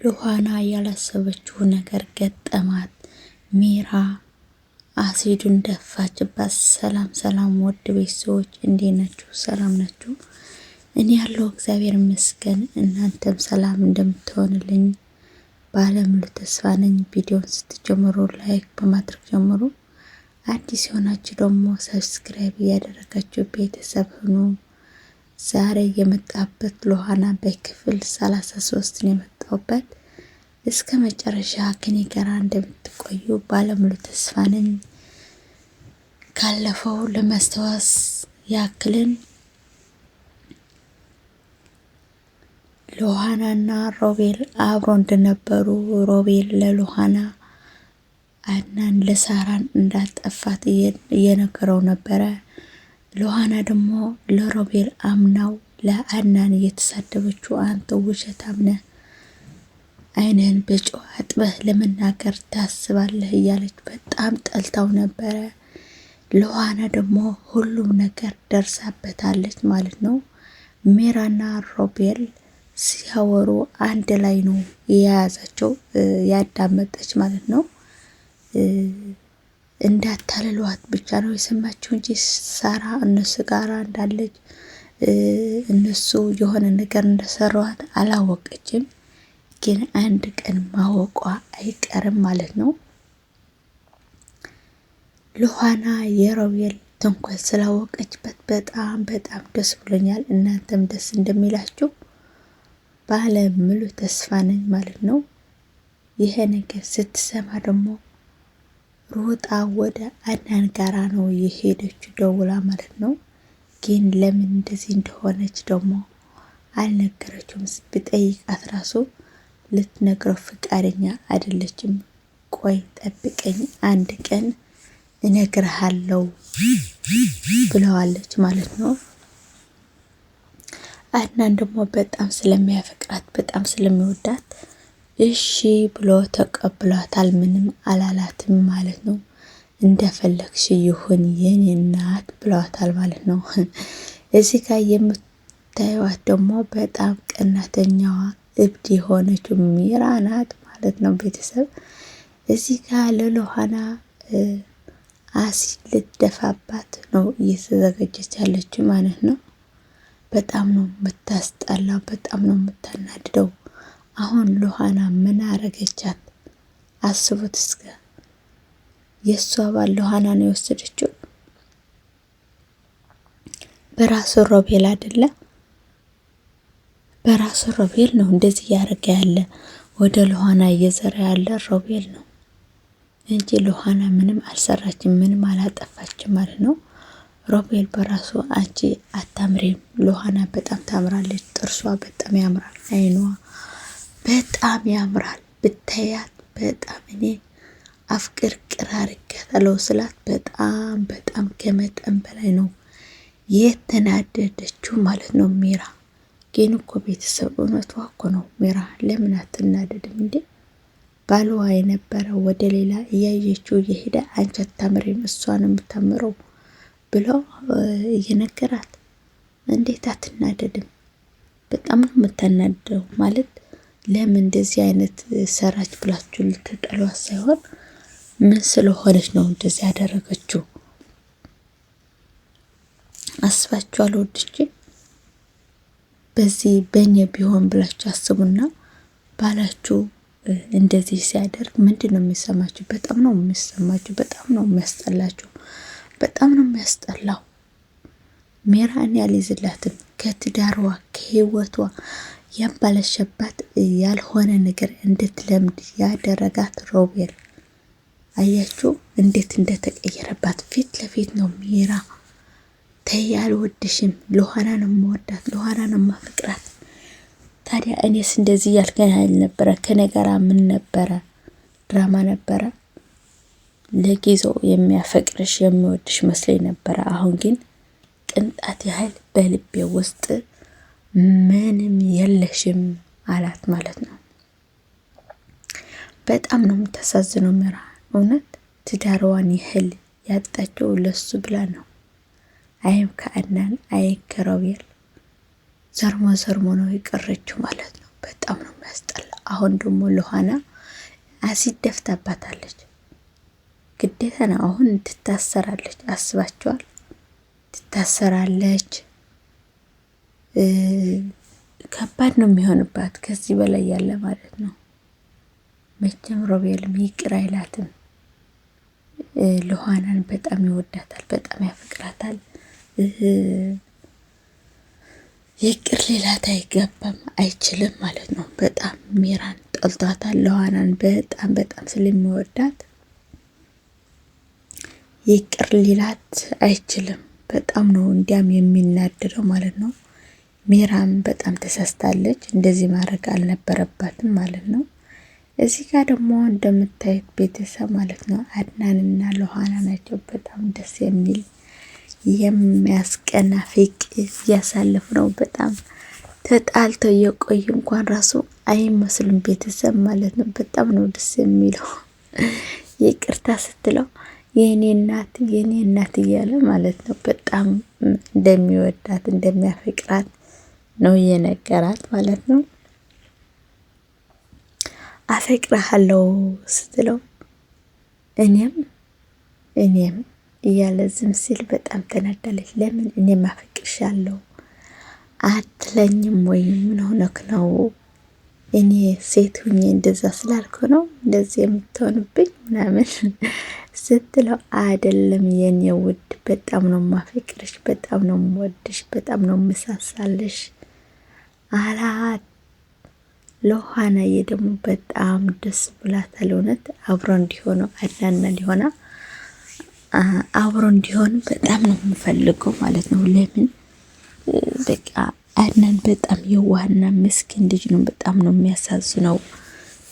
ሉሃና ያላሰበችው ነገር ገጠማት። ሜራ አሲዱን ደፋችባት። ሰላም ውድ ቤተሰቦች እንዴት ናችሁ? ሰላም ናችሁ? እኔ ያለው እግዚአብሔር ይመስገን። እናንተም ሰላም እንደምትሆንልኝ ባለሙሉ ተስፋ ነኝ። ቪዲዮን ስትጀምሩ ላይክ በማድረግ ጀምሩ። አዲስ የሆናችሁ ደግሞ ሰብስክራይብ እያደረጋችሁ ቤተሰብ ሁኑ። ዛሬ የመጣበት ሉሃና በክፍል 33 ነው የመጣሁበት። እስከ መጨረሻ ከኔ ጋር እንደምትቆዩ ባለሙሉ ተስፋ ነኝ። ካለፈው ለማስታወስ ያክልን ሉሃናና ሮቤል አብሮ እንደነበሩ ሮቤል ለሉሃና አድናን ለሳራን እንዳጠፋት እየነገረው ነበረ። ሉሃና ደግሞ ለሮቤል አምናው ለአድናን እየተሳደበችው አንተ ውሸታም ነህ፣ አይንህን በጨው አጥበህ ለመናገር ታስባለህ እያለች በጣም ጠልታው ነበረ። ሉሃና ደግሞ ሁሉም ነገር ደርሳበታለች ማለት ነው። ሜራና ሮቤል ሲያወሩ አንድ ላይ ነው የያዛቸው ያዳመጠች ማለት ነው። እንዳታለሏት ብቻ ነው የሰማችው እንጂ ሳራ እነሱ ጋር እንዳለች እነሱ የሆነ ነገር እንደሰሯት አላወቀችም። ግን አንድ ቀን ማወቋ አይቀርም ማለት ነው። ሉሃና የሮቤል ተንኮል ስላወቀችበት በጣም ደስ ብሎኛል። እናንተም ደስ እንደሚላችሁ ባለ ሙሉ ተስፋ ነኝ ማለት ነው። ይሄ ነገር ስትሰማ ደግሞ ሮጣ ወደ አድናን ጋራ ነው የሄደችው ደውላ ማለት ነው። ግን ለምን እንደዚህ እንደሆነች ደግሞ አልነገረችውም። ብጠይቃት ራሱ ልትነግረው ፍቃደኛ አይደለችም። ቆይ ጠብቀኝ አንድ ቀን እነግርሃለሁ ብለዋለች ማለት ነው። አድናን ደግሞ በጣም ስለሚያፈቅራት በጣም ስለሚወዳት እሺ ብሎ ተቀብሏታል። ምንም አላላትም ማለት ነው። እንደፈለግሽ ይሁን የኔ እናት ብለዋታል ማለት ነው። እዚህ ጋር የምታዩት ደግሞ በጣም ቀናተኛዋ እብድ የሆነችው ሜራ ናት ማለት ነው። ቤተሰብ እዚህ ጋር ለሉሃና አሲድ ልትደፋባት ነው እየተዘጋጀች ያለችው ማለት ነው። በጣም ነው የምታስጠላው፣ በጣም ነው የምታናድደው። አሁን ሉሃና ምን አረገቻት? አስቡት እስከ የሷ ባል ሉሃና ነው የወሰደችው። በራሱ ሮቤል አይደለ? በራሱ ሮቤል ነው እንደዚህ ያረገ ያለ ወደ ሉሃና እየዘራ ያለ ሮቤል ነው እንጂ ሉሃና ምንም አልሰራችም፣ ምንም አላጠፋችም ማለት ነው። ሮቤል በራሱ አንቺ አታምሪም፣ ሉሃና በጣም ታምራለች፣ ጥርሷ በጣም ያምራል፣ አይኗ በጣም ያምራል፣ ብታያት በጣም እኔ አፍቅር ቅራርገታለው ስላት በጣም ከመጠን በላይ ነው የተናደደችው ማለት ነው። ሜራ ግን እኮ ቤተሰብ እውነቷ እኮ ነው። ሜራ ለምን አትናደድም እንዴ? ባልዋ የነበረ ወደ ሌላ እያየችው እየሄደ አንቺ አታምሪም እሷን የምታምረው ብለው እየነገራት እንዴት አትናደድም? በጣም ነው የምታናደው ማለት ለምን እንደዚህ አይነት ሰራች ብላችሁ ልትጠሏት ሳይሆን ምን ስለሆነች ነው እንደዚህ ያደረገችው? አስባችኋል ወድጄ? በዚህ በእኔ ቢሆን ብላችሁ አስቡና ባላችሁ እንደዚህ ሲያደርግ ምንድን ነው የሚሰማችሁ? በጣም ነው የሚሰማችሁ፣ በጣም ነው የሚያስጠላችሁ፣ በጣም ነው የሚያስጠላው። ሜራን ያልይዝላትም ከትዳርዋ ከህይወቷ ያባለሸባት ያልሆነ ነገር እንድትለምድ ያደረጋት ሮቤል አያችሁ እንዴት እንደተቀየረባት። ፊት ለፊት ነው ሜራ ተይ አልወድሽም፣ ሉሃና ነው የምወዳት፣ ሉሃና ነው የማፈቅራት። ታዲያ እኔስ እንደዚህ ያልከኝ አልነበረ? ከነገራ ምን ነበረ? ድራማ ነበረ። ለጊዜው የሚያፈቅርሽ የሚወድሽ መስሎኝ ነበረ። አሁን ግን ቅንጣት ያህል በልቤ ውስጥ ምንም የለሽም አላት ማለት ነው። በጣም ነው የምታሳዝነው ሜራ። እውነት ትዳርዋን ያህል ያጣቸው ለሱ ብላ ነው። አይም ከአድናን አይ ከሮቤል ዘርሞ ነው የቀረችው ማለት ነው። በጣም ነው የሚያስጠላ። አሁን ደግሞ ሉሃና አሲድ ደፍታባታለች። ግዴታ ነው አሁን ትታሰራለች። አስባችኋል? ትታሰራለች። ከባድ ነው የሚሆንባት ከዚህ በላይ ያለ ማለት ነው። መቼም ሮቤልም ይቅር አይላትም። ሉሃናን በጣም ይወዳታል፣ በጣም ያፈቅራታል። ይቅር ሊላት አይገባም፣ አይችልም ማለት ነው። በጣም ሜራን ጠልቷታል። ሉሃናን በጣም በጣም ስለሚወዳት ይቅር ሊላት አይችልም። በጣም ነው እንዲያም የሚናደደው ማለት ነው። ሜራም በጣም ተሳስታለች። እንደዚህ ማድረግ አልነበረባትም ማለት ነው። እዚህ ጋር ደግሞ እንደምታዩት ቤተሰብ ማለት ነው አድናንና ሉሃና ናቸው። በጣም ደስ የሚል የሚያስቀና ፍቅር እያሳለፉ ነው። በጣም ተጣልተው የቆዩ እንኳን ራሱ አይመስሉም ቤተሰብ ማለት ነው። በጣም ነው ደስ የሚለው ይቅርታ ስትለው የኔ እናት እያለ ማለት ነው። በጣም እንደሚወዳት እንደሚያፈቅራት ነው የነገራት ማለት ነው። አፈቅርሃለሁ ስትለው እኔም እያለ ዝም ሲል በጣም ተናዳለች። ለምን እኔም አፈቅርሻለሁ አትለኝም ወይ? ምን ሆነክ ነው? እኔ ሴት ሁኜ እንደዛ ስላልኩ ነው እንደዚህ የምትሆንብኝ ምናምን ስትለው አይደለም የኔ ውድ፣ በጣም ነው ማፈቅርሽ፣ በጣም ነው የምወድሽ፣ በጣም ነው የምሳሳልሽ አላት። ሉሃናዬ ደግሞ በጣም ደስ ብላታል። እውነት አብሮ እንዲሆኑ አድናንና ሊሆና አብሮ እንዲሆኑ በጣም ነው የምፈልገው ማለት ነው። ለምን በቃ አድናን በጣም የዋህና ምስኪን ልጅ ነው። በጣም ነው የሚያሳዝነው።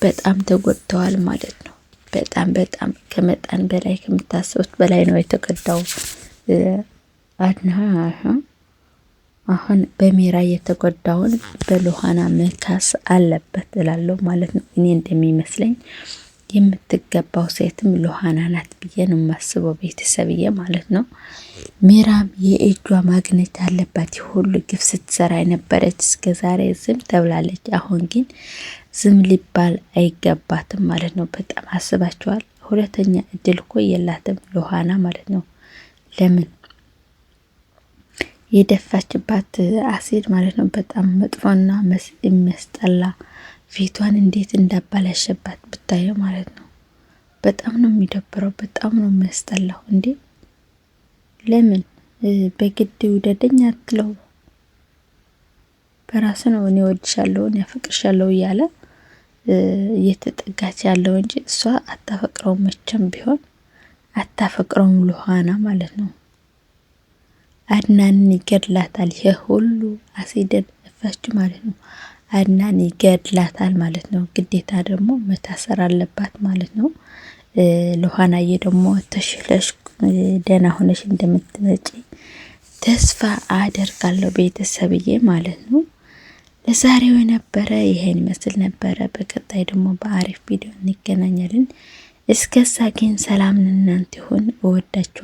በጣም ተጎድተዋል ማለት ነው። በጣም ከመጠን በላይ ከምታስቡት በላይ ነው የተጎዳው አድናን። አሁን በሜራ የተጎዳውን በሉሃና መካስ አለበት እላለሁ ማለት ነው። እኔ እንደሚመስለኝ የምትገባው ሴትም ሉሃና ናት ብዬ ነው የማስበው ቤተሰብዬ ማለት ነው። ሜራም የእጇ ማግኘት አለባት። ሁሉ ግፍ ስትሰራ የነበረች እስከ ዛሬ ዝም ተብላለች። አሁን ግን ዝም ሊባል አይገባትም ማለት ነው። በጣም አስባችኋል? ሁለተኛ እድል እኮ የላትም ሉሃና ማለት ነው። ለምን የደፋችባት አሲድ ማለት ነው በጣም መጥፎና የሚያስጠላ ፊቷን እንዴት እንዳባላሸባት ብታየው ማለት ነው። በጣም ነው የሚደብረው። በጣም ነው የሚያስጠላው። እንዴ ለምን በግድ ውደደኝ አትለው? በራስ ነው እኔ ወድሻለሁ እኔ አፈቅርሻለሁ እያለ እየተጠጋች ያለው እንጂ እሷ አታፈቅረውም። መቼም ቢሆን አታፈቅረውም ሉሃና ማለት ነው። አድናንን ይገድላታል። ይሄ ሁሉ አሲድን እፋች ማለት ነው። አድናን ይገድላታል ማለት ነው። ግዴታ ደግሞ መታሰር አለባት ማለት ነው። ሉሃናዬ ደግሞ ተሽለሽ ደህና ሆነሽ እንደምትመጪ ተስፋ አደርጋለሁ ቤተሰብዬ ማለት ነው። ለዛሬው የነበረ ይሄን ይመስል ነበረ። በቀጣይ ደግሞ በአሪፍ ቪዲዮ እንገናኛለን። እስከዛ ግን ሰላም ለእናንተ ይሁን። እወዳችኋለሁ።